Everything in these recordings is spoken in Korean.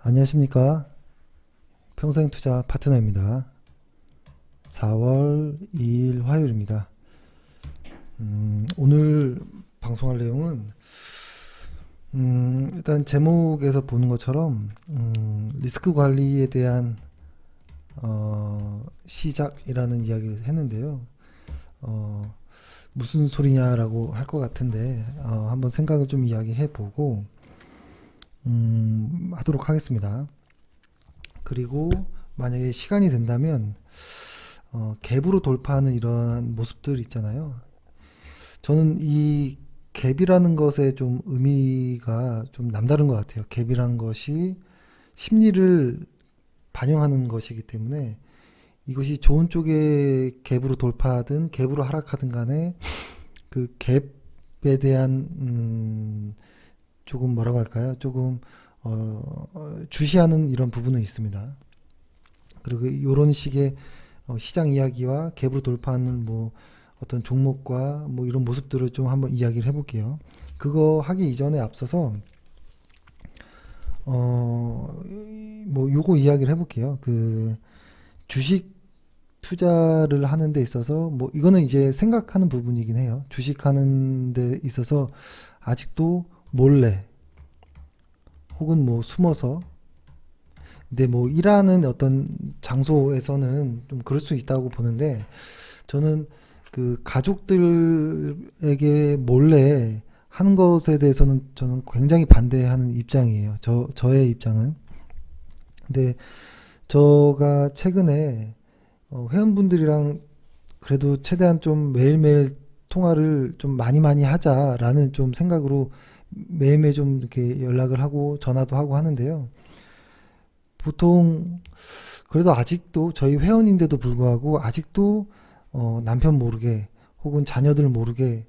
안녕하십니까. 평생투자 파트너입니다. 4월 2일 화요일입니다. 오늘 방송할 내용은 일단 제목에서 보는 것처럼 리스크 관리에 대한 시작이라는 이야기를 했는데요. 무슨 소리냐라고 할 것 같은데 한번 생각을 좀 이야기해 보고 하도록 하겠습니다. 그리고 만약에 시간이 된다면 갭으로 돌파하는 이러한 모습들 있잖아요. 저는 이 갭이라는 것의 좀 의미가 좀 남다른 것 같아요. 갭이란 것이 심리를 반영하는 것이기 때문에 이것이 좋은 쪽의 갭으로 돌파하든 갭으로 하락하든 간에 그 갭에 대한 조금 뭐라고 할까요? 조금 주시하는 이런 부분은 있습니다. 그리고 이런 식의 시장 이야기와 갭으로 돌파하는 뭐 어떤 종목과 뭐 이런 모습들을 좀 한번 이야기를 해볼게요. 그거 하기 이전에 앞서서 뭐 요거 이야기를 해볼게요. 그 주식 투자를 하는 데 있어서 뭐 이거는 이제 생각하는 부분이긴 해요. 주식하는 데 있어서 아직도 몰래 혹은 뭐 숨어서 근데 뭐 일하는 어떤 장소에서는 좀 그럴 수 있다고 보는데 저는 그 가족들에게 몰래 하는 것에 대해서는 저는 굉장히 반대하는 입장이에요. 저의 입장은. 근데 저가 최근에 회원분들이랑 그래도 최대한 좀 매일매일 통화를 좀 많이 하자라는 좀 생각으로 매일매일 좀 이렇게 연락을 하고 전화도 하고 하는데요. 보통 그래도 아직도 저희 회원인데도 불구하고 아직도 남편 모르게 혹은 자녀들 모르게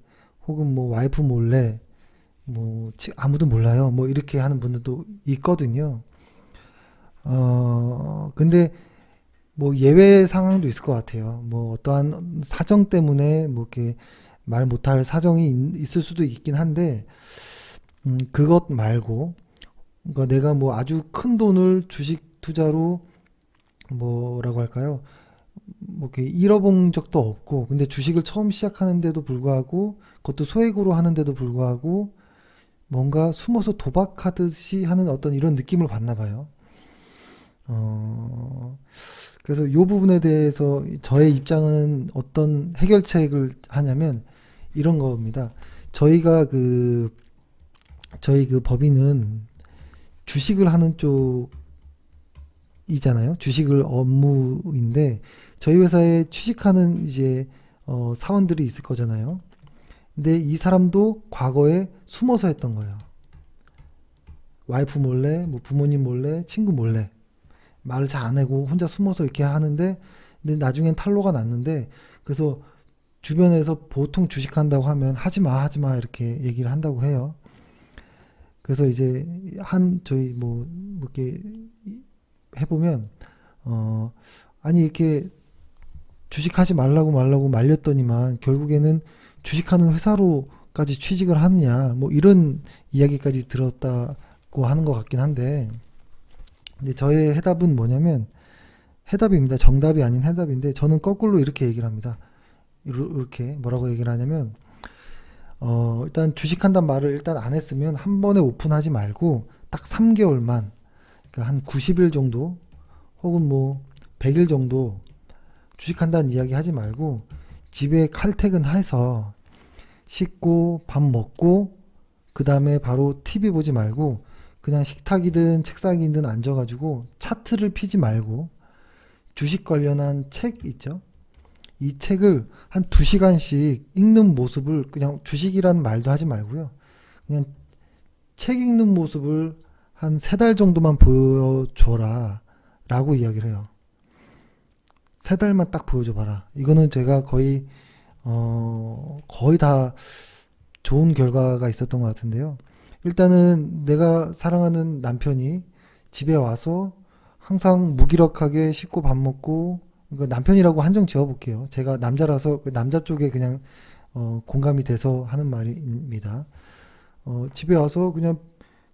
혹은 뭐 와이프 몰래 뭐 아무도 몰라요. 뭐 이렇게 하는 분들도 있거든요. 근데 뭐 예외 상황도 있을 것 같아요. 뭐 어떠한 사정 때문에 뭐 이렇게 말 못할 사정이 있을 수도 있긴 한데 그것 말고 그러니까 내가 뭐 아주 큰 돈을 주식 투자로 뭐라고 할까요? 뭐 이렇게 잃어본 적도 없고, 근데 주식을 처음 시작하는데도 불구하고, 그것도 소액으로 하는데도 불구하고, 뭔가 숨어서 도박하듯이 하는 어떤 이런 느낌을 받나 봐요. 어, 그래서 이 부분에 대해서 저의 입장은 어떤 해결책을 하냐면 이런 겁니다. 저희가 저희 그 법인은 주식을 하는 쪽이잖아요. 주식을 업무인데 저희 회사에 취직하는 이제 사원들이 있을 거잖아요. 근데 이 사람도 과거에 숨어서 했던 거예요. 와이프 몰래, 뭐 부모님 몰래, 친구 몰래 말을 잘 안 하고 혼자 숨어서 이렇게 하는데 근데 나중엔 탄로가 났는데 그래서 주변에서 보통 주식한다고 하면 하지 마 이렇게 얘기를 한다고 해요. 그래서 이제 저희 뭐 이렇게 해보면 어 아니 이렇게 주식하지 말라고 말렸더니만 결국에는 주식하는 회사로까지 취직을 하느냐 뭐 이런 이야기까지 들었다고 하는 것 같긴 한데 근데 저의 해답은 뭐냐면 해답입니다. 정답이 아닌 해답인데 저는 거꾸로 이렇게 얘기를 합니다. 이렇게 뭐라고 얘기를 하냐면 일단 주식한단 말을 일단 안 했으면 한 번에 오픈하지 말고 딱 3개월만 그러니까 한 90일 정도 혹은 뭐 100일 정도 주식한다는 이야기 하지 말고 집에 칼퇴근해서 씻고 밥 먹고 그 다음에 바로 TV 보지 말고 그냥 식탁이든 책상이든 앉아가지고 차트를 피지 말고 주식 관련한 책 있죠? 이 책을 한 2시간씩 읽는 모습을 그냥 주식이라는 말도 하지 말고요. 그냥 책 읽는 모습을 한 3달 정도만 보여줘라 라고 이야기를 해요. 3달만 딱 보여줘봐라. 이거는 제가 거의 다 좋은 결과가 있었던 것 같은데요. 일단은 내가 사랑하는 남편이 집에 와서 항상 무기력하게 씻고 밥 먹고 그러니까 남편이라고 한정 지어볼게요. 제가 남자라서 그 남자 쪽에 그냥 공감이 돼서 하는 말입니다. 집에 와서 그냥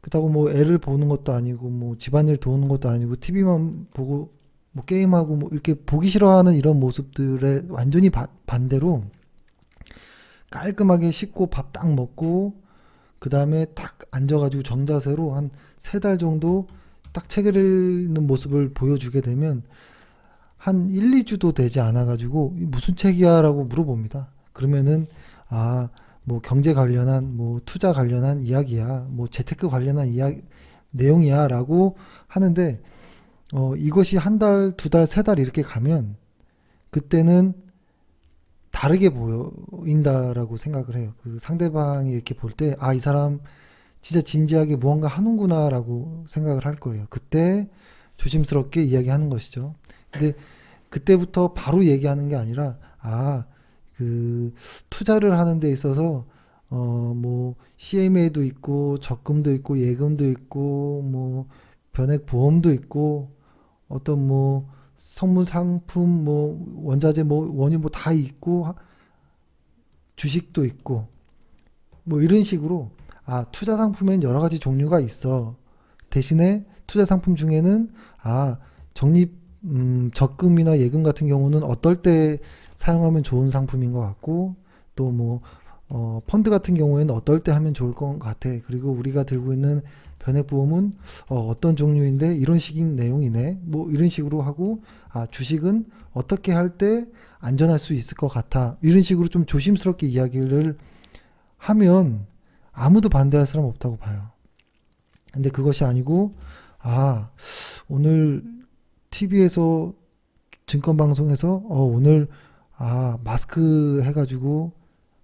그렇다고 뭐 애를 보는 것도 아니고 뭐 집안일 도우는 것도 아니고 TV만 보고 뭐 게임하고 뭐 이렇게 보기 싫어하는 이런 모습들에 완전히 반대로 깔끔하게 씻고 밥 딱 먹고 그 다음에 딱 앉아가지고 정자세로 한 3달 정도 딱 책을 읽는 모습을 보여주게 되면 한 1, 2주도 되지 않아가지고 무슨 책이야 라고 물어봅니다. 그러면은 뭐 경제 관련한 뭐 투자 관련한 이야기야 뭐 재테크 관련한 이야기 내용이야 라고 하는데 이것이 한 달, 2달, 3달 이렇게 가면 그때는 다르게 보인다라고 생각을 해요. 그 상대방이 이렇게 볼 때, 이 사람 진짜 진지하게 무언가 하는구나라고 생각을 할 거예요. 그때 조심스럽게 이야기하는 것이죠. 근데 그때부터 바로 얘기하는 게 아니라, 그 투자를 하는 데 있어서 뭐 CMA도 있고 적금도 있고 예금도 있고 뭐 변액 보험도 있고 어떤 뭐 선물 상품 뭐 원자재 뭐 원유 뭐 다 있고 주식도 있고 뭐 이런 식으로 투자 상품에는 여러 가지 종류가 있어. 대신에 투자 상품 중에는 적립 적금이나 예금 같은 경우는 어떨 때 사용하면 좋은 상품인 것 같고 또 뭐 펀드 같은 경우에는 어떨 때 하면 좋을 것 같아. 그리고 우리가 들고 있는 변액보험은 어떤 종류인데 이런 식인 내용이네. 뭐 이런 식으로 하고 주식은 어떻게 할 때 안전할 수 있을 것 같아. 이런 식으로 좀 조심스럽게 이야기를 하면 아무도 반대할 사람 없다고 봐요. 근데 그것이 아니고 오늘 TV에서 증권방송에서 오늘 마스크 해가지고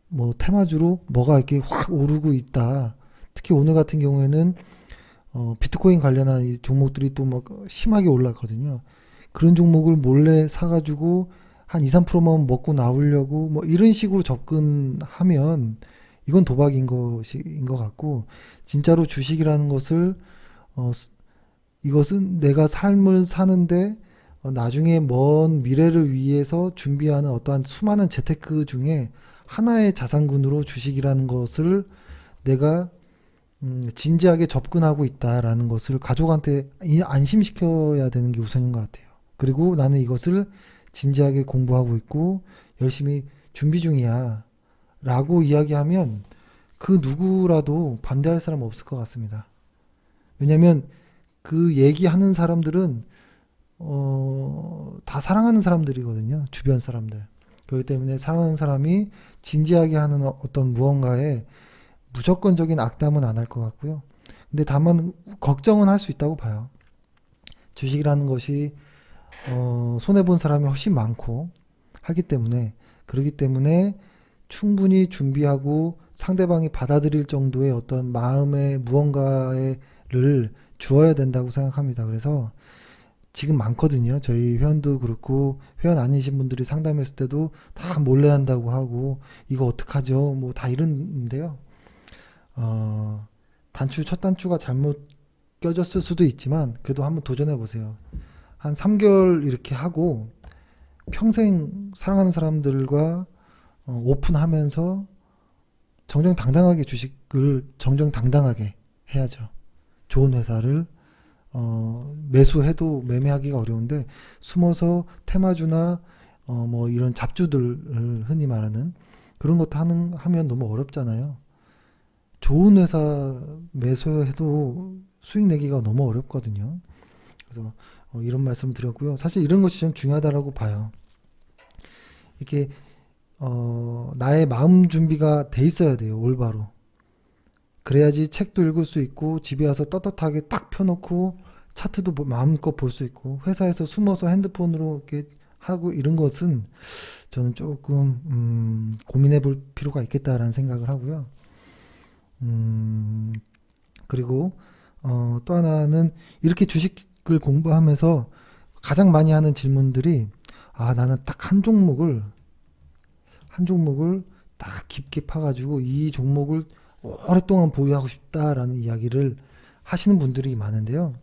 뭐 테마주로 뭐가 이렇게 확 오르고 있다. 특히 오늘 같은 경우에는 비트코인 관련한 이 종목들이 또 막 심하게 올랐거든요. 그런 종목을 몰래 사가지고 한 2, 3%만 먹고 나오려고 뭐 이런 식으로 접근하면 이건 도박인 것 같고 진짜로 주식이라는 것을 이것은 내가 삶을 사는데 나중에 먼 미래를 위해서 준비하는 어떠한 수많은 재테크 중에 하나의 자산군으로 주식이라는 것을 내가 진지하게 접근하고 있다라는 것을 가족한테 안심시켜야 되는 게 우선인 것 같아요. 그리고 나는 이것을 진지하게 공부하고 있고 열심히 준비 중이야 라고 이야기하면 그 누구라도 반대할 사람 없을 것 같습니다. 왜냐면 그 얘기하는 사람들은 다 사랑하는 사람들이거든요. 주변 사람들. 그렇기 때문에 사랑하는 사람이 진지하게 하는 어떤 무언가에 무조건적인 악담은 안 할 것 같고요. 근데 다만 걱정은 할 수 있다고 봐요. 주식이라는 것이 손해본 사람이 훨씬 많고 하기 때문에 그렇기 때문에 충분히 준비하고 상대방이 받아들일 정도의 어떤 마음의 무언가를 주어야 된다고 생각합니다. 그래서 지금 많거든요. 저희 회원도 그렇고 회원 아니신 분들이 상담했을 때도 다 몰래 한다고 하고 이거 어떡하죠? 뭐 다 이러는데요. 첫 단추가 잘못 껴졌을 수도 있지만 그래도 한번 도전해 보세요. 한 3개월 이렇게 하고 평생 사랑하는 사람들과 오픈하면서 정정당당하게 주식을 정정당당하게 해야죠. 좋은 회사를 매수해도 매매하기가 어려운데 숨어서 테마주나 뭐 이런 잡주들 흔히 말하는 그런 것도 하면 너무 어렵잖아요. 좋은 회사 매수해도 수익 내기가 너무 어렵거든요. 그래서 이런 말씀을 드렸고요. 사실 이런 것이 좀 중요하다라고 봐요. 이렇게 나의 마음 준비가 돼 있어야 돼요. 올바로. 그래야지 책도 읽을 수 있고 집에 와서 떳떳하게 딱 펴놓고 차트도 마음껏 볼 수 있고 회사에서 숨어서 핸드폰으로 이렇게 하고 이런 것은 저는 조금 고민해 볼 필요가 있겠다라는 생각을 하고요. 그리고 또 하나는 이렇게 주식을 공부하면서 가장 많이 하는 질문들이 나는 딱 한 종목을 딱 깊게 파가지고 이 종목을 오랫동안 보유하고 싶다라는 이야기를 하시는 분들이 많은데요.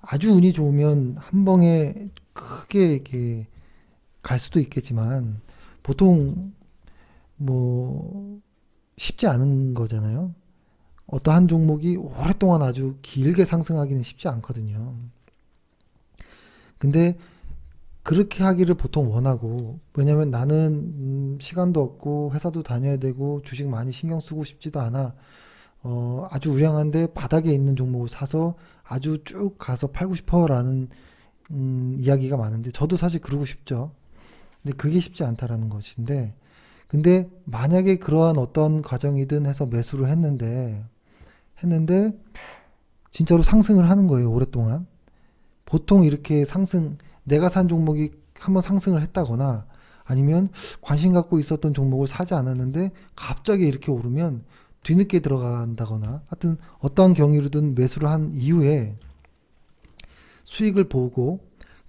아주 운이 좋으면 한 방에 크게 이렇게 갈 수도 있겠지만 보통 뭐 쉽지 않은 거잖아요. 어떠한 종목이 오랫동안 아주 길게 상승하기는 쉽지 않거든요. 근데 그렇게 하기를 보통 원하고, 왜냐면 나는 시간도 없고 회사도 다녀야 되고 주식 많이 신경 쓰고 싶지도 않아. 아주 우량한데 바닥에 있는 종목을 사서 아주 쭉 가서 팔고 싶어라는 이야기가 많은데, 저도 사실 그러고 싶죠. 근데 그게 쉽지 않다라는 것인데, 근데 만약에 그러한 어떤 과정이든 해서 매수를 했는데 진짜로 상승을 하는 거예요, 오랫동안. 보통 이렇게 내가 산 종목이 한번 상승을 했다거나, 아니면 관심 갖고 있었던 종목을 사지 않았는데 갑자기 이렇게 오르면 뒤늦게 들어간다거나, 하여튼 어떠한 경위로든 매수를 한 이후에 수익을 보고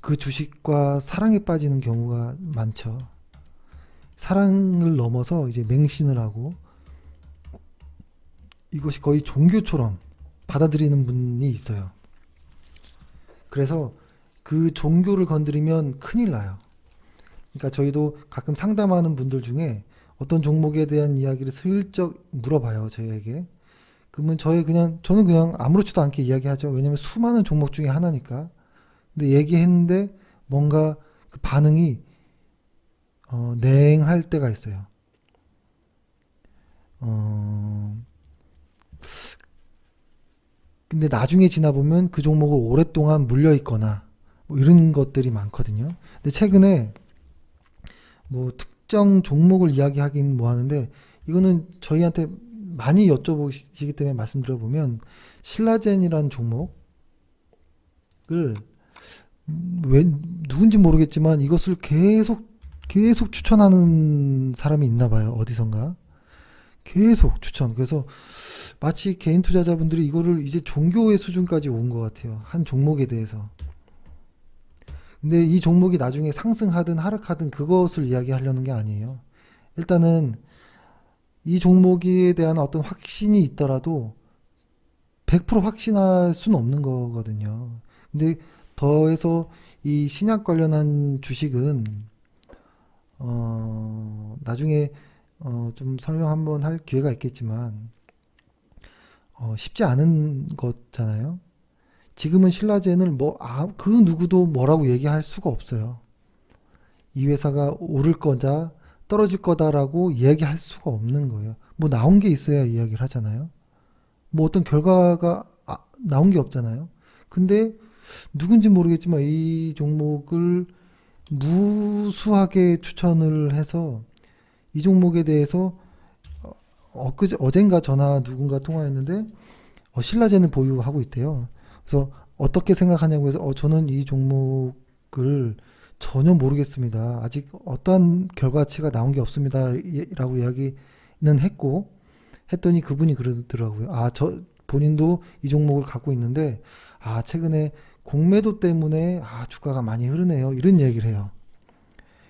그 주식과 사랑에 빠지는 경우가 많죠. 사랑을 넘어서 이제 맹신을 하고, 이것이 거의 종교처럼 받아들이는 분이 있어요. 그래서 그 종교를 건드리면 큰일 나요. 그러니까 저희도 가끔 상담하는 분들 중에 어떤 종목에 대한 이야기를 슬쩍 물어봐요, 저희에게. 그러면 저는 그냥 아무렇지도 않게 이야기하죠. 왜냐면 수많은 종목 중에 하나니까. 근데 얘기했는데 뭔가 그 반응이 냉할 때가 있어요. 근데 나중에 지나보면 그 종목을 오랫동안 물려 있거나 뭐 이런 것들이 많거든요. 근데 최근에 뭐 특정 종목을 이야기하긴 뭐 하는데, 이거는 저희한테 많이 여쭤보시기 때문에 말씀드려보면, 신라젠이라는 종목을 왜 누군지 모르겠지만 이것을 계속 추천하는 사람이 있나 봐요. 어디선가 계속 추천. 그래서 마치 개인 투자자분들이 이거를 이제 종교의 수준까지 온 것 같아요, 한 종목에 대해서. 근데 이 종목이 나중에 상승하든 하락하든 그것을 이야기하려는 게 아니에요. 일단은 이 종목에 대한 어떤 확신이 있더라도 100% 확신할 수는 없는 거거든요. 근데 더해서 이 신약 관련한 주식은 나중에 좀 설명 한번 할 기회가 있겠지만 쉽지 않은 거잖아요. 지금은 신라젠을 그 누구도 뭐라고 얘기할 수가 없어요. 이 회사가 오를 거다, 떨어질 거다라고 이야기할 수가 없는 거예요. 뭐 나온 게 있어야 이야기를 하잖아요. 뭐 어떤 결과가 나온 게 없잖아요. 근데 누군지 모르겠지만 이 종목을 무수하게 추천을 해서, 이 종목에 대해서 어젠가 전화 누군가 통화했는데 신라젠을 보유하고 있대요. 그래서 어떻게 생각하냐고 해서 저는 이 종목을 전혀 모르겠습니다. 아직 어떠한 결과치가 나온 게 없습니다, 라고 이야기는 했더니 그분이 그러더라고요. 본인도 이 종목을 갖고 있는데 최근에 공매도 때문에 주가가 많이 흐르네요, 이런 얘기를 해요.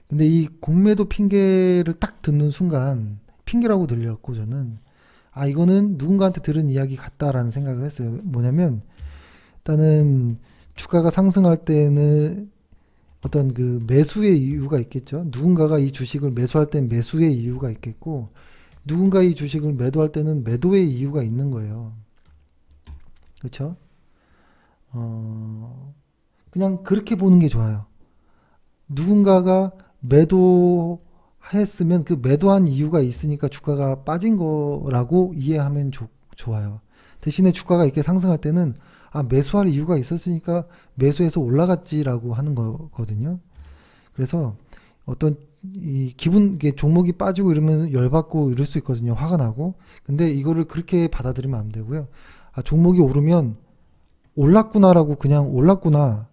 근데 이 공매도 핑계를 딱 듣는 순간, 핑계라고 들렸고, 저는 이거는 누군가한테 들은 이야기 같다라는 생각을 했어요. 뭐냐면, 일단은 주가가 상승할 때는 어떤 그 매수의 이유가 있겠죠. 누군가가 이 주식을 매수할 땐 매수의 이유가 있겠고, 누군가 이 주식을 매도할 때는 매도의 이유가 있는 거예요. 그렇죠? 그냥 그렇게 보는 게 좋아요. 누군가가 매도했으면 그 매도한 이유가 있으니까 주가가 빠진 거라고 이해하면 좋아요. 대신에 주가가 이렇게 상승할 때는 매수할 이유가 있었으니까 매수해서 올라갔지라고 하는 거거든요. 그래서 어떤 이게 종목이 빠지고 이러면 열받고 이럴 수 있거든요. 화가 나고. 근데 이거를 그렇게 받아들이면 안 되고요. 종목이 오르면 올랐구나라고, 그냥 올랐구나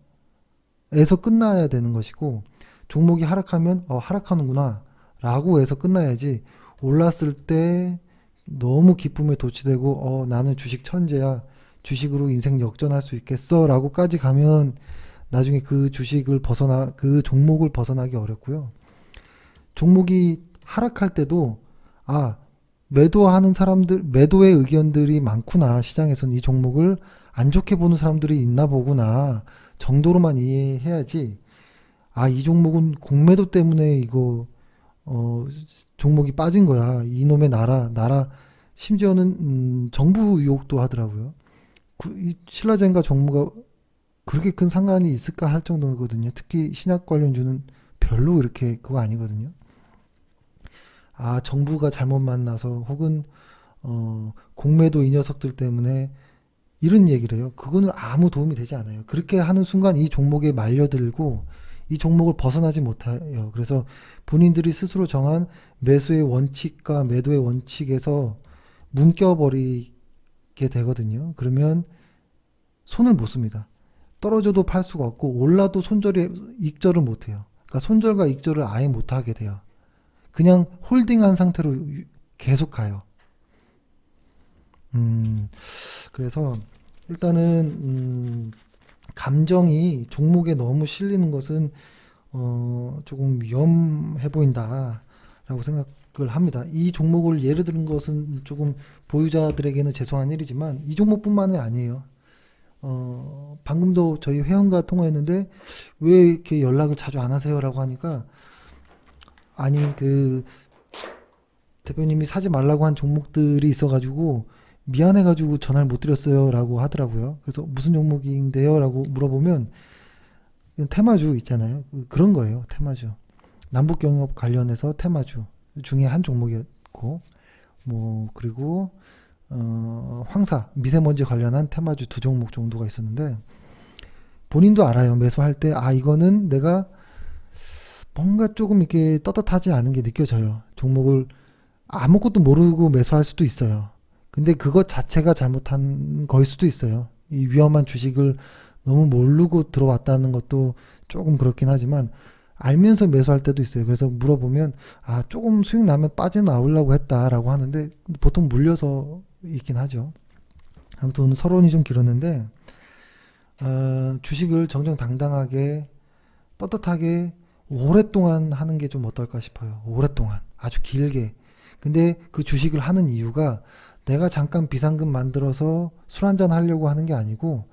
에서 끝나야 되는 것이고, 종목이 하락하면 하락하는구나 라고 해서 끝나야지, 올랐을 때 너무 기쁨에 도취되고 나는 주식 천재야, 주식으로 인생 역전할 수 있겠어 라고까지 가면 나중에 그 종목을 벗어나기 어렵고요. 종목이 하락할 때도 매도의 의견들이 많구나, 시장에서는 이 종목을 안 좋게 보는 사람들이 있나 보구나 정도로만 이해해야지, 이 종목은 공매도 때문에 이거 종목이 빠진 거야, 이놈의 나라 심지어는 정부 유혹도 하더라고요. 이 신라젠과 정부가 그렇게 큰 상관이 있을까 할 정도거든요. 특히 신약 관련주는 별로 이렇게 그거 아니거든요. 아, 정부가 잘못 만나서 혹은 공매도 이 녀석들 때문에 이런 얘기를 해요. 그거는 아무 도움이 되지 않아요. 그렇게 하는 순간 이 종목에 말려들고 이 종목을 벗어나지 못해요. 그래서 본인들이 스스로 정한 매수의 원칙과 매도의 원칙에서 묶여버리게 되거든요. 그러면 손을 못 씁니다. 떨어져도 팔 수가 없고 올라도 손절에 익절을 못 해요. 그러니까 손절과 익절을 아예 못 하게 돼요. 그냥 홀딩한 상태로 계속 가요. 그래서 일단은 감정이 종목에 너무 실리는 것은 조금 위험해 보인다라고 생각을 합니다. 이 종목을 예를 드는 것은 조금 보유자들에게는 죄송한 일이지만 이 종목뿐만이 아니에요. 방금도 저희 회원과 통화했는데 왜 이렇게 연락을 자주 안 하세요라고 하니까 아니 그 대표님이 사지 말라고 한 종목들이 있어가지고 미안해가지고 전화를 못 드렸어요라고 하더라고요. 그래서 무슨 종목인데요라고 물어보면 테마주 있잖아요. 그런 거예요. 테마주. 남북경협 관련해서 테마주 중에 한 종목이었고 뭐 그리고 황사 미세먼지 관련한 테마주 두 종목 정도가 있었는데 본인도 알아요. 매수할 때 아 이거는 내가 뭔가 조금 이렇게 떳떳하지 않은 게 느껴져요. 종목을 아무것도 모르고 매수할 수도 있어요. 근데 그것 자체가 잘못한 거일 수도 있어요. 이 위험한 주식을 너무 모르고 들어왔다는 것도 조금 그렇긴 하지만 알면서 매수할 때도 있어요. 그래서 물어보면 아 조금 수익 나면 빠져나오려고 했다라고 하는데 보통 물려서 있긴 하죠. 아무튼 오늘 서론이 좀 길었는데 주식을 정정당당하게 떳떳하게 오랫동안 하는 게 좀 어떨까 싶어요. 오랫동안 아주 길게. 근데 그 주식을 하는 이유가 내가 잠깐 비상금 만들어서 술 한잔 하려고 하는 게 아니고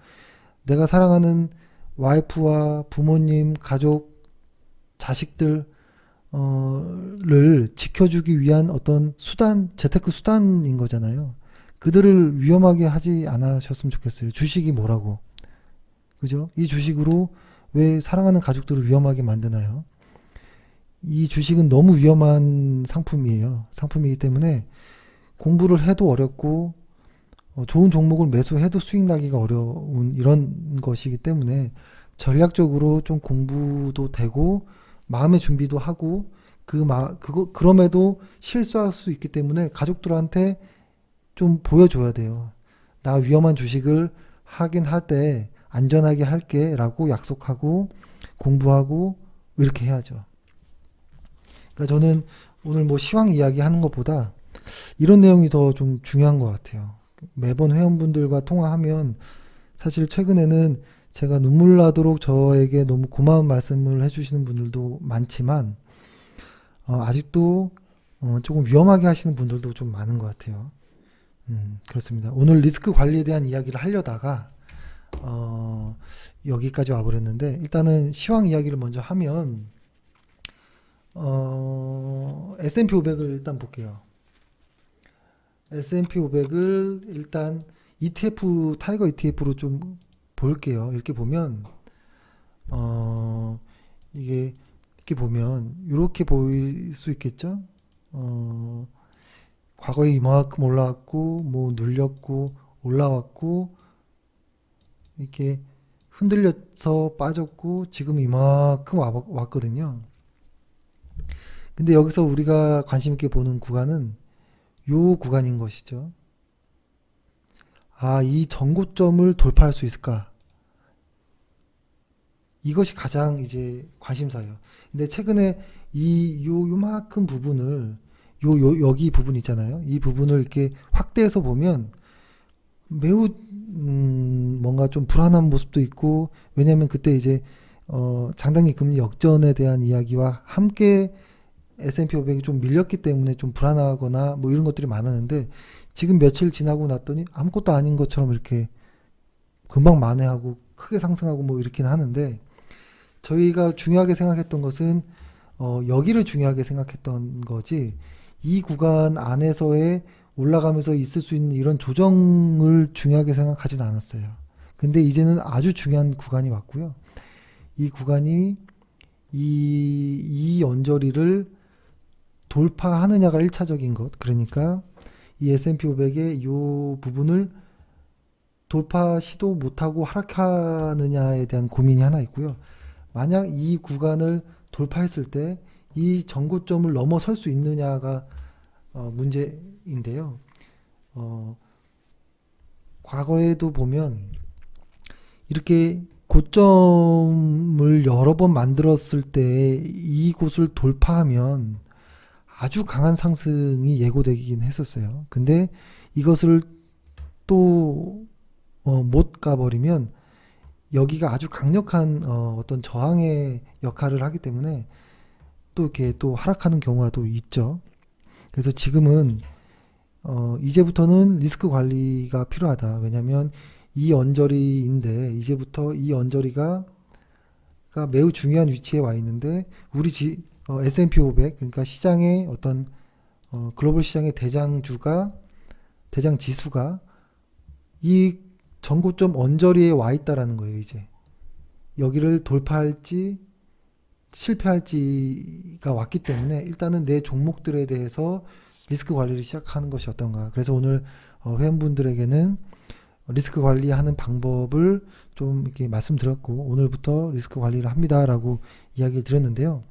내가 사랑하는 와이프와 부모님, 가족, 자식들 를 지켜주기 위한 어떤 수단, 재테크 수단인 거잖아요. 그들을 위험하게 하지 않으셨으면 좋겠어요. 주식이 뭐라고. 그죠? 이 주식으로 왜 사랑하는 가족들을 위험하게 만드나요? 이 주식은 너무 위험한 상품이에요. 상품이기 때문에 공부를 해도 어렵고 좋은 종목을 매수해도 수익 나기가 어려운 이런 것이기 때문에 전략적으로 좀 공부도 되고 마음의 준비도 하고 그럼에도 실수할 수 있기 때문에 가족들한테 좀 보여줘야 돼요. 나 위험한 주식을 하긴 할 때 안전하게 할게 라고 약속하고 공부하고 이렇게 해야죠. 그러니까 저는 오늘 뭐 시황 이야기 하는 것보다 이런 내용이 더 좀 중요한 것 같아요. 매번 회원분들과 통화하면 사실 최근에는 제가 눈물 나도록 저에게 너무 고마운 말씀을 해주시는 분들도 많지만 아직도 조금 위험하게 하시는 분들도 좀 많은 것 같아요. 그렇습니다. 오늘 리스크 관리에 대한 이야기를 하려다가 여기까지 와버렸는데 일단은 시황 이야기를 먼저 하면 S&P 500을 일단 볼게요. S&P 500을 일단 ETF 타이거 ETF로 좀 볼게요. 이렇게 보면 이게 이렇게 보면 이렇게 보일 수 있겠죠. 과거에 이만큼 올라왔고 뭐 눌렸고 올라왔고 이렇게 흔들려서 빠졌고 지금 이만큼 왔거든요. 근데 여기서 우리가 관심 있게 보는 구간은 요 구간인 것이죠. 아, 이 전고점을 돌파할 수 있을까? 이것이 가장 이제 관심사예요. 근데 최근에 요만큼 부분을 여기 부분 있잖아요. 이 부분을 이렇게 확대해서 보면 매우 뭔가 좀 불안한 모습도 있고 왜냐하면 그때 이제 장단기 금리 역전에 대한 이야기와 함께 S&P 500이 좀 밀렸기 때문에 좀 불안하거나 뭐 이런 것들이 많았는데 지금 며칠 지나고 났더니 아무것도 아닌 것처럼 이렇게 금방 만회하고 크게 상승하고 뭐 이렇긴 하는데 저희가 중요하게 생각했던 것은 여기를 중요하게 생각했던 거지 이 구간 안에서의 올라가면서 있을 수 있는 이런 조정을 중요하게 생각하진 않았어요. 근데 이제는 아주 중요한 구간이 왔고요. 이 구간이 이 언저리를 돌파하느냐가 1차적인 것. 그러니까 이 S&P 500의 이 부분을 돌파 시도 못하고 하락하느냐에 대한 고민이 하나 있고요. 만약 이 구간을 돌파했을 때 이 전고점을 넘어설 수 있느냐가 문제인데요. 과거에도 보면 이렇게 고점을 여러 번 만들었을 때 이곳을 돌파하면 아주 강한 상승이 예고되긴 했었어요. 근데 이것을 또 못 가버리면 여기가 아주 강력한 어떤 저항의 역할을 하기 때문에 또 이렇게 또 하락하는 경우가 또 있죠. 그래서 지금은 이제부터는 리스크 관리가 필요하다. 왜냐하면 이 언저리인데 이제부터 이 언저리가 매우 중요한 위치에 와 있는데 우리 S&P 500 그러니까 시장의 어떤 글로벌 시장의 대장 지수가 이 전고점 언저리에 와 있다라는 거예요. 이제 여기를 돌파할지 실패할지가 왔기 때문에 일단은 내 종목들에 대해서 리스크 관리를 시작하는 것이 어떤가. 그래서 오늘 회원분들에게는 리스크 관리하는 방법을 좀 이렇게 말씀드렸고 오늘부터 리스크 관리를 합니다라고 이야기를 드렸는데요.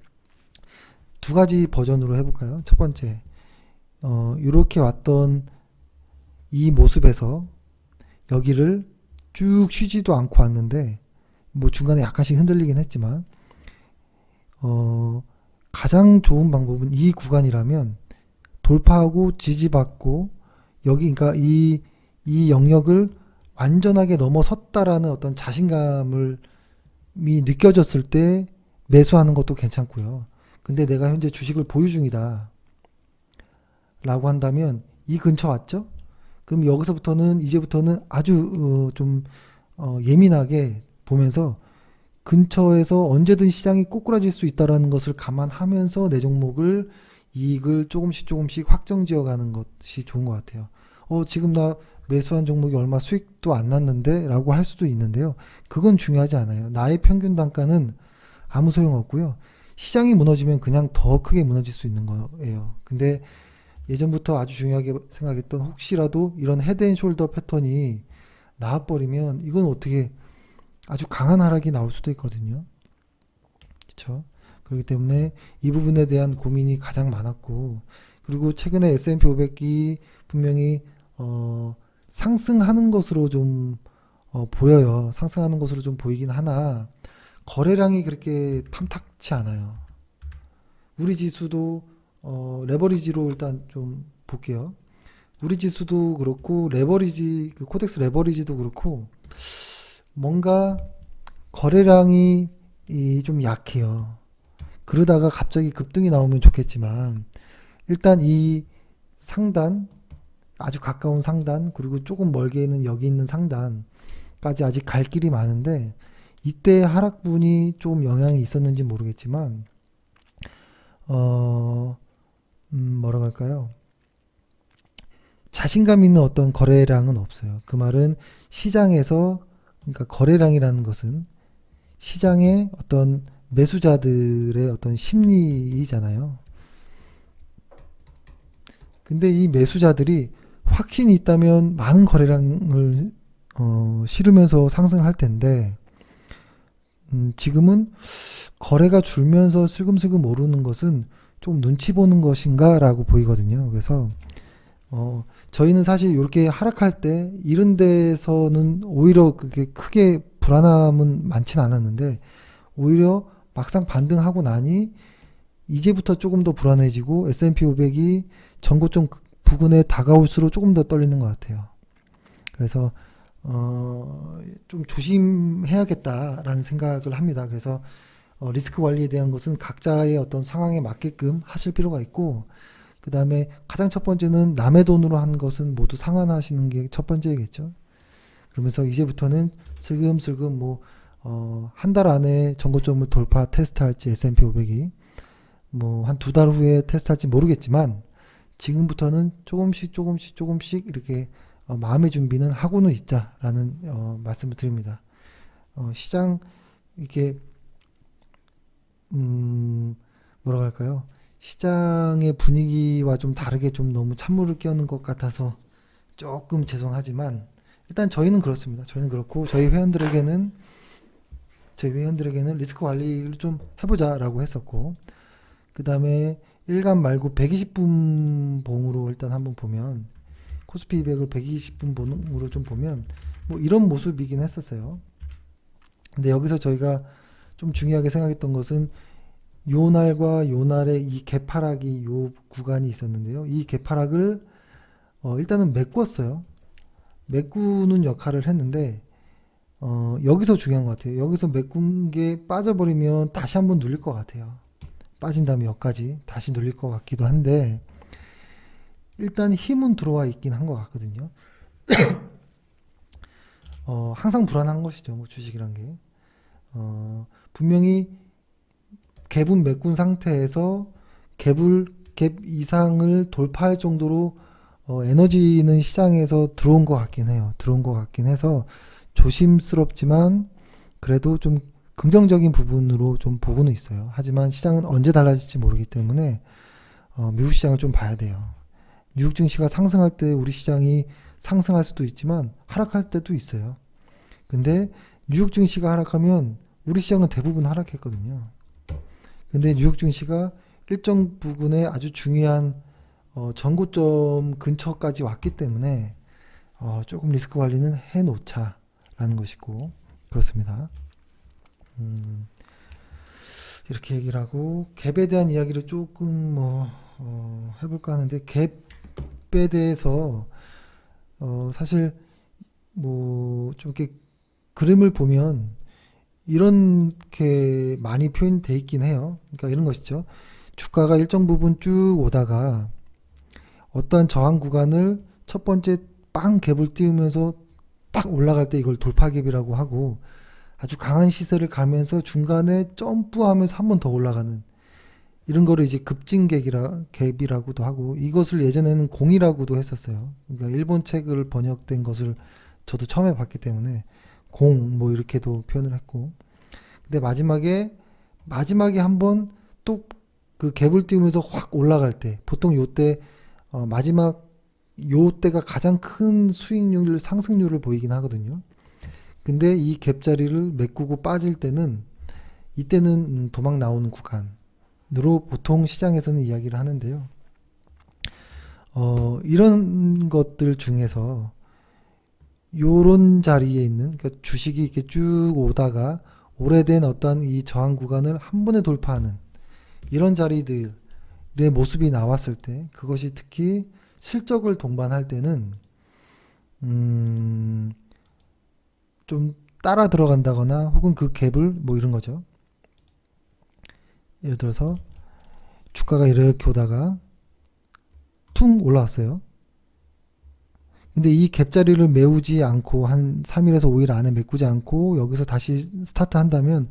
두 가지 버전으로 해볼까요? 첫 번째, 이렇게 왔던 이 모습에서 여기를 쭉 쉬지도 않고 왔는데 뭐 중간에 약간씩 흔들리긴 했지만 가장 좋은 방법은 이 구간이라면 돌파하고 지지받고 여기 그러니까 이 영역을 완전하게 넘어섰다라는 어떤 자신감이 느껴졌을 때 매수하는 것도 괜찮고요. 근데 내가 현재 주식을 보유 중이다 라고 한다면 이 근처 왔죠? 그럼 여기서부터는 이제부터는 아주 좀 예민하게 보면서 근처에서 언제든 시장이 꼬꾸라질 수 있다는 것을 감안하면서 내 종목을 이익을 조금씩 확정 지어가는 것이 좋은 것 같아요. 지금 나 매수한 종목이 얼마 수익도 안 났는데 라고 할 수도 있는데요. 그건 중요하지 않아요. 나의 평균 단가는 아무 소용없고요. 시장이 무너지면 그냥 더 크게 무너질 수 있는 거예요. 근데 예전부터 아주 중요하게 생각했던 혹시라도 이런 헤드앤숄더 패턴이 나와버리면 이건 어떻게 아주 강한 하락이 나올 수도 있거든요. 그렇죠? 그렇기 때문에 이 부분에 대한 고민이 가장 많았고 그리고 최근에 S&P 500이 분명히 상승하는 것으로 좀 보여요. 상승하는 것으로 좀 보이긴 하나 거래량이 그렇게 탐탁치 않아요. 우리 지수도 레버리지로 일단 좀 볼게요. 우리 지수도 그렇고 레버리지 그 코덱스 레버리지도 그렇고 뭔가 거래량이 좀 약해요. 그러다가 갑자기 급등이 나오면 좋겠지만 일단 이 상단 아주 가까운 상단 그리고 조금 멀게 있는 여기 있는 상단까지 아직 갈 길이 많은데 이때 하락분이 좀 영향이 있었는지 모르겠지만 뭐라고 할까요? 자신감 있는 어떤 거래량은 없어요. 그 말은 시장에서 그러니까 거래량이라는 것은 시장의 어떤 매수자들의 어떤 심리이잖아요. 근데 이 매수자들이 확신이 있다면 많은 거래량을 실으면서 상승할 텐데 지금은 거래가 줄면서 슬금슬금 오르는 것은 좀 눈치 보는 것인가 라고 보이거든요. 그래서 저희는 사실 이렇게 하락할 때 이런 데서는 오히려 그게 크게 불안함은 많진 않았는데 오히려 막상 반등하고 나니 이제부터 조금 더 불안해지고 S&P 500이 전고점 부근에 다가올수록 조금 더 떨리는 것 같아요. 그래서 좀 조심해야겠다라는 생각을 합니다. 그래서 리스크 관리에 대한 것은 각자의 어떤 상황에 맞게끔 하실 필요가 있고 그 다음에 가장 첫 번째는 남의 돈으로 한 것은 모두 상환하시는 게 첫 번째겠죠. 그러면서 이제부터는 슬금슬금 뭐 한 달 안에 전고점을 돌파 테스트할지 S&P 500이 뭐 한 두 달 후에 테스트할지 모르겠지만 지금부터는 조금씩 이렇게 마음의 준비는 하고는 있자라는 말씀을 드립니다. 시장 이게 뭐라고 할까요? 시장의 분위기와 좀 다르게 좀 너무 찬물을 끼얹는 것 같아서 조금 죄송하지만 일단 저희는 그렇습니다. 저희는 그렇고 저희 회원들에게는 리스크 관리를 좀 해보자라고 했었고, 그 다음에 일간 말고 120분 봉으로 일단 한번 보면, 코스피 200을 120분 봉으로 좀 보면 뭐 이런 모습이긴 했었어요. 근데 여기서 저희가 좀 중요하게 생각했던 것은 요 날과 요 날의 이 개파락이 요 구간이 있었는데요. 이 개파락을 일단은 메꿨어요. 메꾸는 역할을 했는데 여기서 중요한 것 같아요. 여기서 메꾼 게 빠져버리면 다시 한번 눌릴 것 같아요. 빠진 다음에 여기까지 다시 눌릴 것 같기도 한데 일단 힘은 들어와 있긴 한 것 같거든요. 항상 불안한 것이죠. 뭐 주식이란 게. 분명히 갭은 메꾼 상태에서 갭 이상을 돌파할 정도로 에너지는 시장에서 들어온 것 같긴 해요. 들어온 것 같긴 해서 조심스럽지만 그래도 좀 긍정적인 부분으로 좀 보고는 있어요. 하지만 시장은 언제 달라질지 모르기 때문에 미국 시장을 좀 봐야 돼요. 뉴욕 증시가 상승할 때 우리 시장이 상승할 수도 있지만 하락할 때도 있어요. 근데 뉴욕 증시가 하락하면 우리 시장은 대부분 하락했거든요. 근데 뉴욕 증시가 일정 부분에 아주 중요한 전고점 근처까지 왔기 때문에 조금 리스크 관리는 해놓자라는 것이고 그렇습니다. 이렇게 얘기를 하고 갭에 대한 이야기를 조금 해볼까 하는데 갭에 대해서 사실 뭐 좀 이렇게 그림을 보면 이렇게 많이 표현돼 있긴 해요. 그러니까 이런 것이죠. 주가가 일정 부분 쭉 오다가 어떠한 저항 구간을 첫 번째 빵 갭을 띄우면서 딱 올라갈 때 이걸 돌파갭이라고 하고 아주 강한 시세를 가면서 중간에 점프하면서 한 번 더 올라가는 이런 거를 이제 급진갭이라고도 하고 이것을 예전에는 공이라고도 했었어요. 그러니까 일본 책을 번역된 것을 저도 처음에 봤기 때문에 공 뭐 이렇게도 표현을 했고 근데 마지막에 한번 또 그 갭을 띄우면서 확 올라갈 때 보통 요때 마지막 요때가 가장 큰 수익률 상승률을 보이긴 하거든요. 근데 이 갭 자리를 메꾸고 빠질 때는 이때는 도망 나오는 구간으로 보통 시장에서는 이야기를 하는데요. 이런 것들 중에서 요런 자리에 있는 그러니까 주식이 이렇게 쭉 오다가 오래된 어떤 이 저항 구간을 한 번에 돌파하는 이런 자리들의 모습이 나왔을 때 그것이 특히 실적을 동반할 때는 좀 따라 들어간다거나 혹은 그 갭을 뭐 이런 거죠. 예를 들어서 주가가 이렇게 오다가 퉁 올라왔어요. 근데 이 갭자리를 메우지 않고 한 3일에서 5일 안에 메꾸지 않고 여기서 다시 스타트 한다면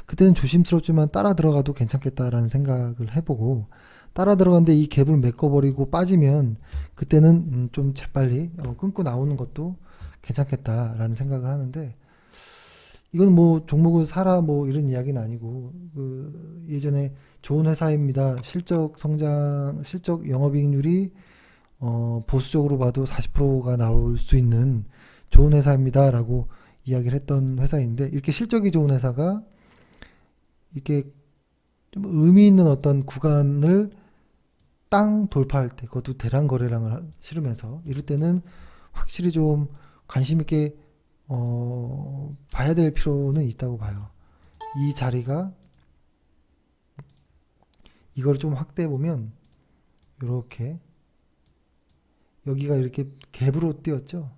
그때는 조심스럽지만 따라 들어가도 괜찮겠다라는 생각을 해보고 따라 들어갔는데 이 갭을 메꿔버리고 빠지면 그때는 좀 재빨리 끊고 나오는 것도 괜찮겠다라는 생각을 하는데 이건 뭐 종목을 사라 뭐 이런 이야기는 아니고 그 예전에 좋은 회사입니다. 실적 영업이익률이 보수적으로 봐도 40%가 나올 수 있는 좋은 회사입니다라고 이야기를 했던 회사인데 이렇게 실적이 좋은 회사가 이렇게 좀 의미 있는 어떤 구간을 땅 돌파할 때 그것도 대량 거래량을 실으면서 이럴 때는 확실히 좀 관심 있게 봐야 될 필요는 있다고 봐요. 이 자리가 이걸 좀 확대해 보면 이렇게 여기가 이렇게 갭으로 띄었죠.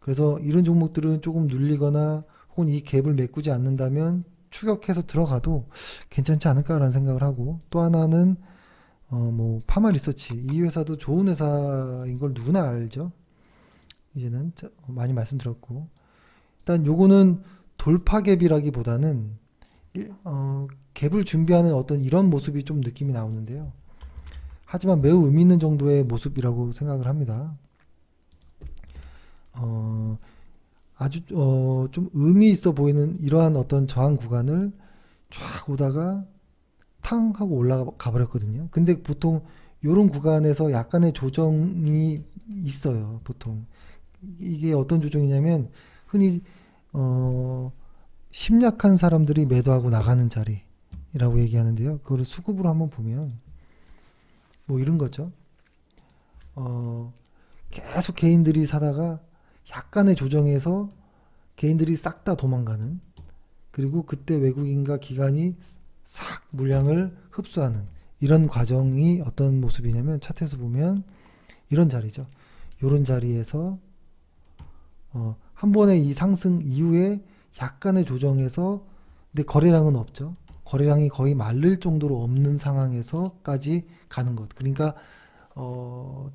그래서 이런 종목들은 조금 눌리거나 혹은 이 갭을 메꾸지 않는다면 추격해서 들어가도 괜찮지 않을까라는 생각을 하고 또 하나는 뭐 파마 리서치 이 회사도 좋은 회사인 걸 누구나 알죠. 이제는 많이 말씀드렸고 일단 요거는 돌파 갭이라기보다는 갭을 준비하는 어떤 이런 모습이 좀 느낌이 나오는데요. 하지만 매우 의미 있는 정도의 모습이라고 생각을 합니다. 어, 아주 좀 의미 있어 보이는 이러한 어떤 저항 구간을 쫙 오다가 탕 하고 올라가 버렸거든요. 근데 보통 이런 구간에서 약간의 조정이 있어요. 보통 이게 어떤 조정이냐면 흔히 어, 심약한 사람들이 매도하고 나가는 자리라고 얘기하는데요. 그걸 수급으로 한번 보면 뭐 이런 거죠. 계속 개인들이 사다가 약간의 조정에서 개인들이 싹 다 도망가는, 그리고 그때 외국인과 기관이 싹 물량을 흡수하는 이런 과정이 어떤 모습이냐면 차트에서 보면 이런 자리죠. 이런 자리에서 한 번의 이 상승 이후에 약간의 조정에서, 근데 거래량은 없죠. 거래량이 거의 말릴 정도로 없는 상황에서까지 가는 것. 그러니까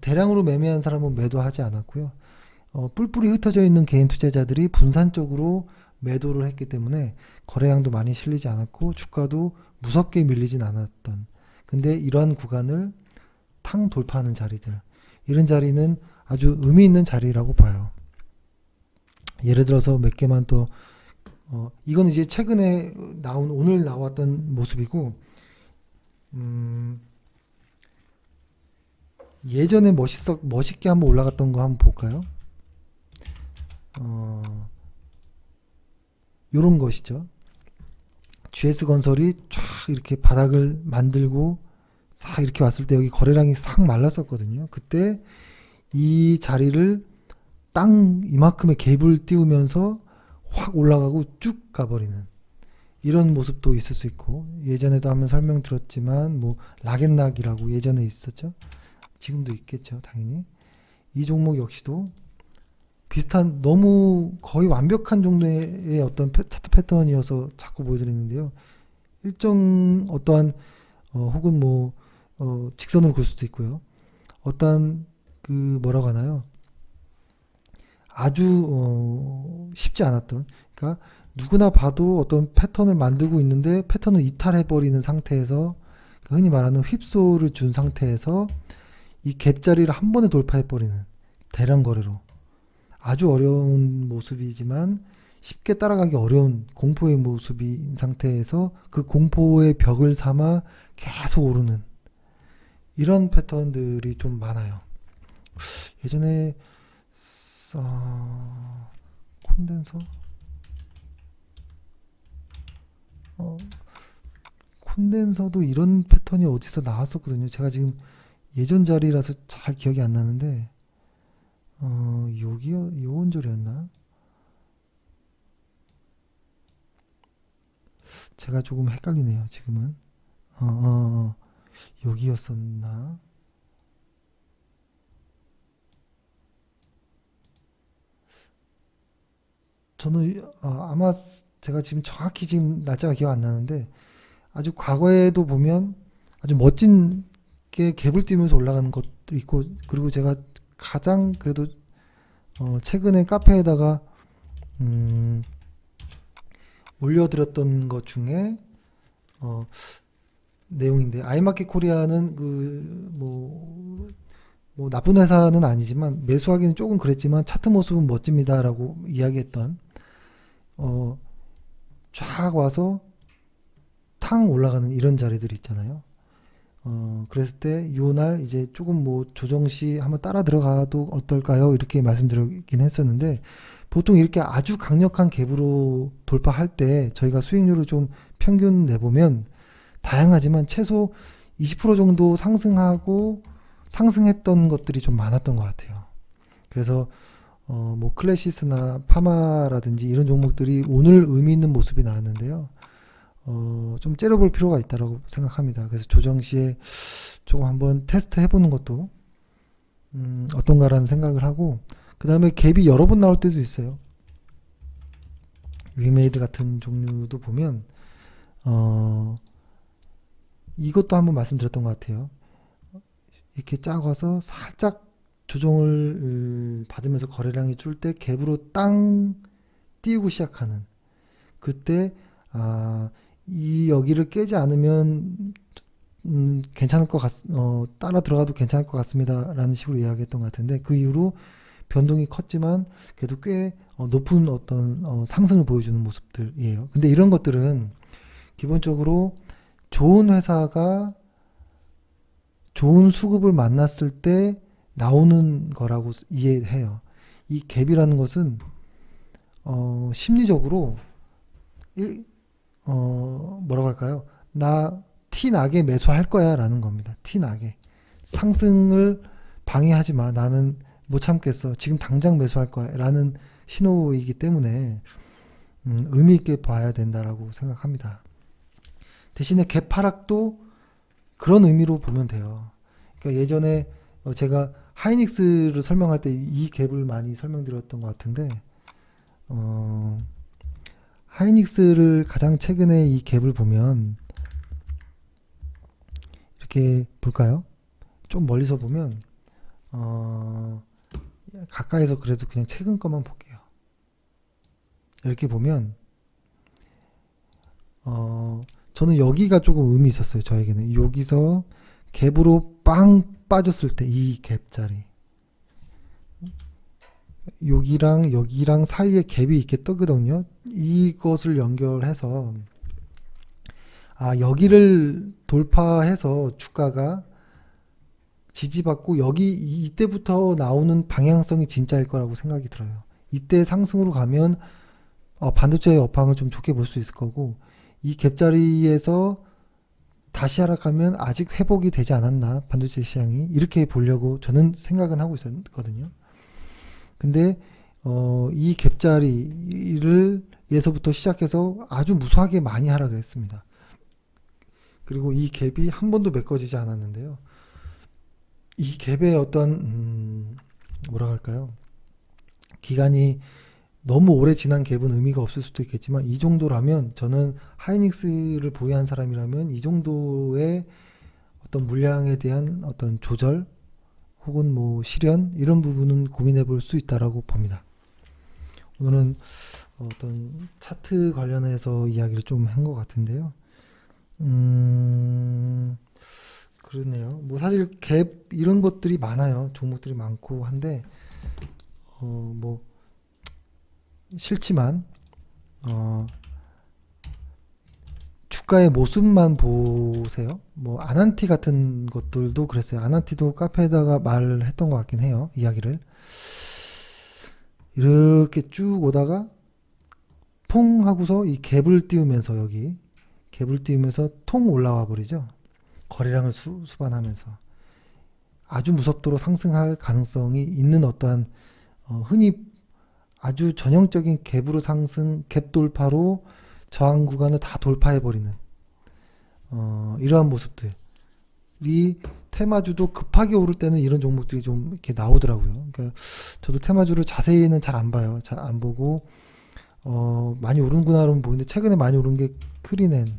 대량으로 매매한 사람은 매도하지 않았고요. 뿔뿔이 흩어져 있는 개인 투자자들이 분산적으로 매도를 했기 때문에 거래량도 많이 실리지 않았고 주가도 무섭게 밀리진 않았던, 근데 이러한 구간을 탕 돌파하는 자리들, 이런 자리는 아주 의미 있는 자리라고 봐요. 예를 들어서 몇 개만 또 이건 이제 최근에 나온, 오늘 나왔던 모습이고, 예전에 멋있게 한번 올라갔던 거 한번 볼까요? 요런 것이죠. GS건설이 쫙 이렇게 바닥을 만들고 싹 이렇게 왔을 때 여기 거래량이 싹 말랐었거든요. 그때 이 자리를 땅 이만큼의 갭을 띄우면서 확 올라가고 쭉 가버리는 이런 모습도 있을 수 있고, 예전에도 한번 설명드렸지만 뭐 락앤락이라고 예전에 있었죠. 지금도 있겠죠, 당연히. 이 종목 역시도 비슷한, 너무 거의 완벽한 정도의 어떤 차트 패턴이어서 자꾸 보여드리는데요. 일정 어떠한 혹은 뭐 직선으로 볼 수도 있고요. 어떠한 그 뭐라고 하나요? 아주 쉽지 않았던, 그러니까 누구나 봐도 어떤 패턴을 만들고 있는데 패턴을 이탈해버리는 상태에서, 흔히 말하는 휩소를 준 상태에서 이 갭자리를 한 번에 돌파해버리는 대량 거래로 아주 어려운 모습이지만 쉽게 따라가기 어려운 공포의 모습인 상태에서 그 공포의 벽을 삼아 계속 오르는 이런 패턴들이 좀 많아요. 예전에 콘덴서 콘덴서도 이런 패턴이 어디서 나왔었거든요. 제가 지금 예전 자리라서 잘 기억이 안 나는데 여기요, 요원절이었나? 제가 조금 헷갈리네요, 지금은. 여기였었나? 저는 아마 제가 지금 정확히 지금 날짜가 기억 안 나는데 아주 과거에도 보면 아주 멋진 게 갭을 띄우면서 올라가는 것도 있고, 그리고 제가 가장 그래도 최근에 카페에다가 올려드렸던 것 중에 내용인데, 아이마켓 코리아는 그 뭐 나쁜 회사는 아니지만 매수하기는 조금 그랬지만 차트 모습은 멋집니다라고 이야기했던, 쫙 와서 탕 올라가는 이런 자리들이 있잖아요. 그랬을 때 요날 이제 조금 뭐 조정 시 한번 따라 들어가도 어떨까요? 이렇게 말씀드리긴 했었는데, 보통 이렇게 아주 강력한 갭으로 돌파할 때 저희가 수익률을 좀 평균 내보면 다양하지만 최소 20% 정도 상승했던 것들이 좀 많았던 것 같아요. 그래서 뭐 클래시스나 파마라든지 이런 종목들이 오늘 의미 있는 모습이 나왔는데요. 좀 째려볼 필요가 있다고 생각합니다. 그래서 조정 시에 조금 한번 테스트 해보는 것도 어떤가라는 생각을 하고, 그 다음에 갭이 여러 번 나올 때도 있어요. 위메이드 같은 종류도 보면 이것도 한번 말씀드렸던 것 같아요. 이렇게 쫙 와서 살짝 조정을 받으면서 거래량이 줄 때 갭으로 땅 띄우고 시작하는, 그때 이 여기를 깨지 않으면 괜찮을 것 따라 들어가도 괜찮을 것 같습니다라는 식으로 이야기했던 것 같은데, 그 이후로 변동이 컸지만 그래도 꽤 높은 어떤 상승을 보여주는 모습들이에요. 근데 이런 것들은 기본적으로 좋은 회사가 좋은 수급을 만났을 때 나오는 거라고 이해해요. 이 갭이라는 것은 심리적으로 뭐라고 할까요? 나 티 나게 매수할 거야 라는 겁니다. 티 나게. 상승을 방해하지 마. 나는 못 참겠어. 지금 당장 매수할 거야 라는 신호이기 때문에 의미 있게 봐야 된다라고 생각합니다. 대신에 갭 하락도 그런 의미로 보면 돼요. 그러니까 예전에 제가 하이닉스를 설명할 때 이 갭을 많이 설명드렸던 것 같은데, 하이닉스를 가장 최근에 이 갭을 보면 이렇게 볼까요? 좀 멀리서 보면 가까이서 그래도 그냥 최근 것만 볼게요. 이렇게 보면 저는 여기가 조금 의미 있었어요. 저에게는 여기서 갭으로 빵 빠졌을 때 이 갭자리, 여기랑 여기랑 사이에 갭이 이렇게 뜨거든요. 이것을 연결해서 여기를 돌파해서 주가가 지지받고 여기 이때부터 나오는 방향성이 진짜일 거라고 생각이 들어요. 이때 상승으로 가면 반도체의 업황을 좀 좋게 볼 수 있을 거고, 이 갭자리에서 다시 하락하면 아직 회복이 되지 않았나 반도체 시장이, 이렇게 보려고 저는 생각은 하고 있었거든요. 근데 이 갭자리를 에서부터 시작해서 아주 무수하게 많이 하락을 했습니다. 그리고 이 갭이 한 번도 메꿔지지 않았는데요. 이 갭의 어떤 뭐라 할까요? 기간이 너무 오래 지난 갭은 의미가 없을 수도 있겠지만, 이 정도라면 저는 하이닉스를 보유한 사람이라면 이 정도의 어떤 물량에 대한 어떤 조절 혹은 뭐 실현, 이런 부분은 고민해 볼 수 있다라고 봅니다. 오늘은 어떤 차트 관련해서 이야기를 좀 한 것 같은데요. 그러네요. 뭐 사실 갭 이런 것들이 많아요. 종목들이 많고 한데 뭐 싫지만 주가의 모습만 보세요. 뭐 아난티 같은 것들도 그랬어요. 아난티도 카페에다가 말을 했던 것 같긴 해요. 이야기를 이렇게 쭉 오다가 퐁 하고서 이 갭을 띄우면서, 여기 갭을 띄우면서 통 올라와 버리죠. 거래량을 수반하면서 아주 무섭도록 상승할 가능성이 있는 어떠한 흔히 아주 전형적인 갭으로 상승, 갭 돌파로 저항 구간을 다 돌파해 버리는 이러한 모습들이, 테마주도 급하게 오를 때는 이런 종목들이 좀 이렇게 나오더라고요. 그러니까 저도 테마주를 자세히는 잘 안 봐요. 잘 안 보고 많이 오른구나로는 보이는데, 최근에 많이 오른 게 크리넨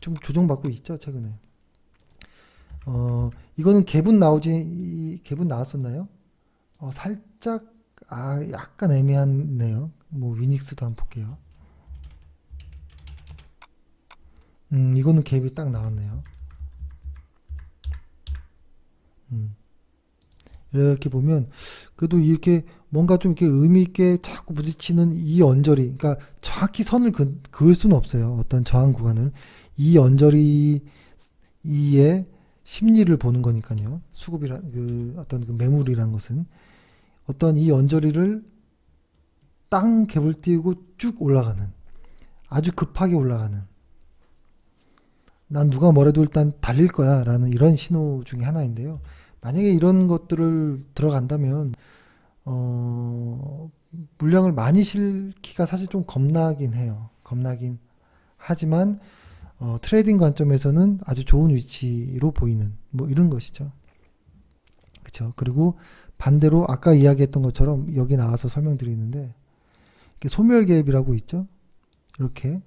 좀 조정받고 있죠, 최근에. 이거는 갭은 나왔었나요? 살짝 약간 애매하네요. 뭐 위닉스도 한번 볼게요. 이거는 갭이 딱 나왔네요. 이렇게 보면 그래도 이렇게 뭔가 좀 이렇게 의미 있게 자꾸 부딪히는 이 언저리, 그러니까 정확히 선을 그을 수는 없어요. 어떤 저항 구간을, 이 언저리의 심리를 보는 거니까요. 수급이란 어떤 그 매물이란 것은 어떤 이 언저리를 땅 갭을 띄우고 쭉 올라가는, 아주 급하게 올라가는, 난 누가 뭐래도 일단 달릴 거야 라는 이런 신호 중에 하나인데요. 만약에 이런 것들을 들어간다면 물량을 많이 실기가 사실 좀 겁나긴 해요. 겁나긴 하지만 트레이딩 관점에서는 아주 좋은 위치로 보이는 뭐 이런 것이죠. 그렇죠. 그리고 반대로 아까 이야기했던 것처럼 여기 나와서 설명드리는데, 이렇게 소멸갭이라고 있죠. 이렇게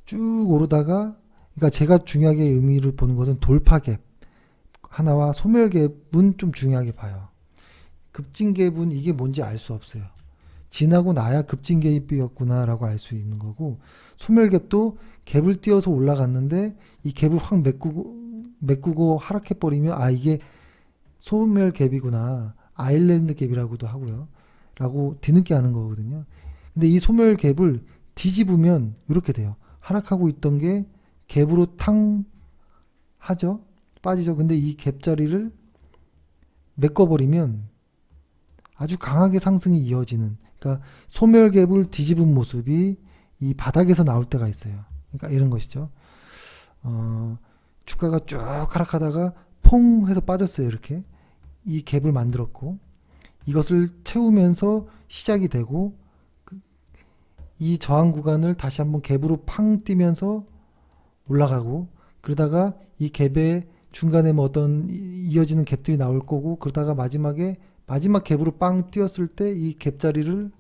쭉 오르다가, 그러니까 제가 중요하게 의미를 보는 것은 돌파갭 하나와 소멸갭은 좀 중요하게 봐요. 급진갭은 이게 뭔지 알 수 없어요. 지나고 나야 급진 개입이었구나라고 알 수 있는 거고, 소멸갭도 갭을 띄어서 올라갔는데 이 갭을 확 메꾸고 하락해 버리면 아 이게 소멸갭이구나, 아일랜드 갭이라고도 하고요 라고 뒤늦게 하는 거거든요. 근데 이 소멸갭을 뒤집으면 이렇게 돼요. 하락하고 있던 게 갭으로 탕 하죠, 빠지죠. 근데 이 갭 자리를 메꿔버리면 아주 강하게 상승이 이어지는, 그러니까 소멸갭을 뒤집은 모습이 이 바닥에서 나올 때가 있어요. 그러니까 이런 것이죠. 주가가 쭉 하락하다가 퐁 해서 빠졌어요. 이렇게 이 갭을 만들었고, 이것을 채우면서 시작이 되고, 이 저항 구간을 다시 한번 갭으로 팡 뛰면서 올라가고, 그러다가 이 갭의 중간에 뭐 어떤 이어지는 갭들이 나올 거고, 그러다가 마지막 갭으로 빵 뛰었을 때 이 갭 자리를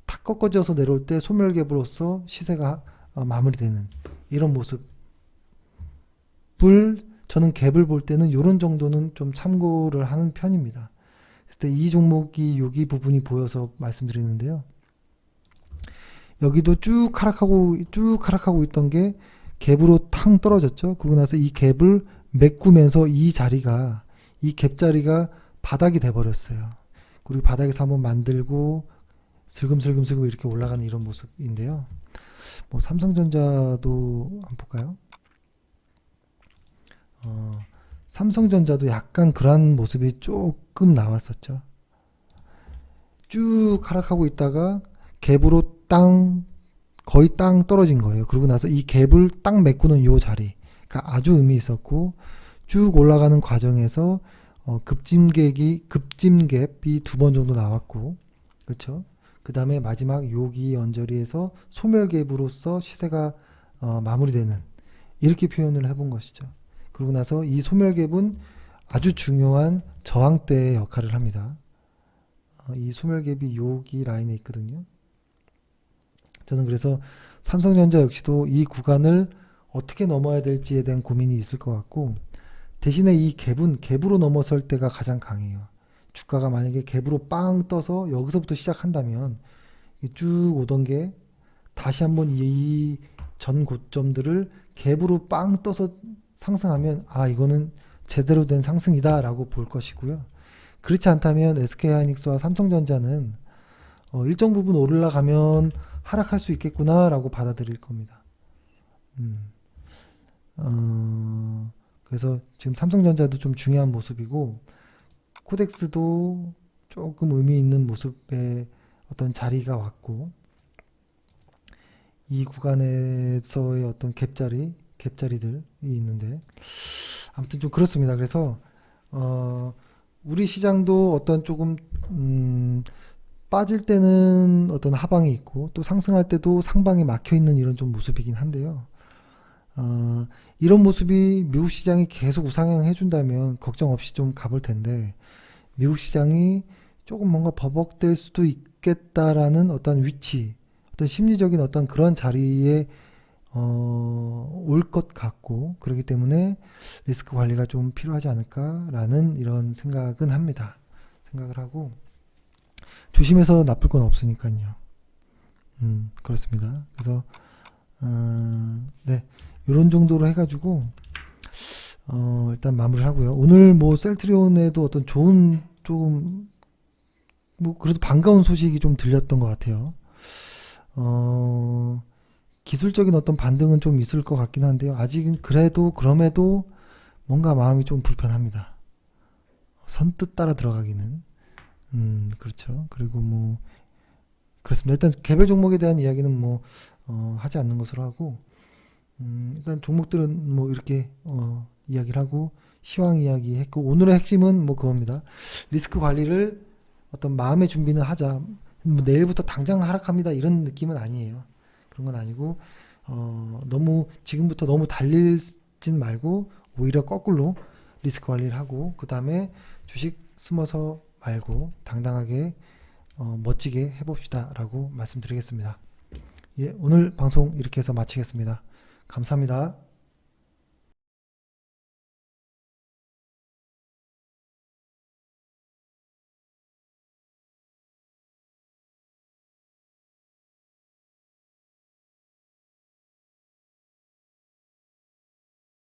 탁 꺾어져서 내려올 때 소멸갭으로서 시세가 마무리되는 이런 모습을, 저는 갭을 볼 때는 이런 정도는 좀 참고를 하는 편입니다. 그래서 이 종목이 여기 부분이 보여서 말씀드리는데요. 여기도 쭉 하락하고 있던 게 갭으로 탕 떨어졌죠. 그러고 나서 이 갭을 메꾸면서 이 갭 자리가 바닥이 돼 버렸어요. 그리고 바닥에서 한번 만들고 슬금슬금 이렇게 올라가는 이런 모습인데요. 뭐 삼성전자도 한번 볼까요? 삼성전자도 약간 그런 모습이 조금 나왔었죠. 쭉 하락하고 있다가 갭으로 거의 땅 떨어진 거예요. 그러고 나서 이 갭을 딱 메꾸는 요 자리가 아주 의미 있었고, 쭉 올라가는 과정에서 급짐갭이 2번 정도 나왔고, 그렇죠. 그 다음에 마지막 여기 언저리에서 소멸갭으로서 시세가 마무리되는, 이렇게 표현을 해본 것이죠. 그러고 나서 이 소멸갭은 아주 중요한 저항대의 역할을 합니다. 이 소멸갭이 여기 라인에 있거든요. 저는 그래서 삼성전자 역시도 이 구간을 어떻게 넘어야 될지에 대한 고민이 있을 것 같고, 대신에 이 갭은 갭으로 넘어설 때가 가장 강해요. 주가가 만약에 갭으로 빵 떠서 여기서부터 시작한다면 쭉 오던 게 다시 한번 이 전 고점들을 갭으로 빵 떠서 상승하면 아 이거는 제대로 된 상승이다 라고 볼 것이고요. 그렇지 않다면 SK하이닉스와 삼성전자는 일정 부분 올라가면 하락할 수 있겠구나 라고 받아들일 겁니다. 그래서 지금 삼성전자도 좀 중요한 모습이고, 코덱스도 조금 의미 있는 모습의 어떤 자리가 왔고, 이 구간에서의 어떤 갭자리들이 있는데, 아무튼 좀 그렇습니다. 그래서 우리 시장도 어떤 조금 빠질 때는 어떤 하방이 있고, 또 상승할 때도 상방이 막혀 있는 이런 좀 모습이긴 한데요. 이런 모습이 미국 시장이 계속 우상향 해준다면 걱정 없이 좀 가볼 텐데, 미국 시장이 조금 뭔가 버벅될 수도 있겠다라는 어떤 위치, 어떤 심리적인 어떤 그런 자리에 올 것 같고, 그렇기 때문에 리스크 관리가 좀 필요하지 않을까라는 이런 생각은 합니다. 생각을 하고 조심해서 나쁠 건 없으니까요. 그렇습니다. 그래서 네, 이런 정도로 해가지고 일단 마무리를 하고요. 오늘 뭐 셀트리온에도 어떤 좋은 조금 뭐 그래도 반가운 소식이 좀 들렸던 것 같아요. 기술적인 어떤 반등은 좀 있을 것 같긴 한데요. 아직은 그럼에도 뭔가 마음이 좀 불편합니다. 선뜻 따라 들어가기는. 그렇죠. 그리고 뭐 그렇습니다. 일단 개별 종목에 대한 이야기는 뭐 하지 않는 것으로 하고, 일단 종목들은 뭐 이렇게 이야기를 하고 시황 이야기 했고, 오늘의 핵심은 뭐 그겁니다. 리스크 관리를 어떤 마음의 준비는 하자. 뭐 내일부터 당장 하락합니다 이런 느낌은 아니에요. 그런 건 아니고 너무 지금부터 너무 달리진 말고 오히려 거꾸로 리스크 관리를 하고, 그 다음에 주식 숨어서 말고 당당하게 멋지게 해봅시다 라고 말씀드리겠습니다. 예, 오늘 방송 이렇게 해서 마치겠습니다. 감사합니다.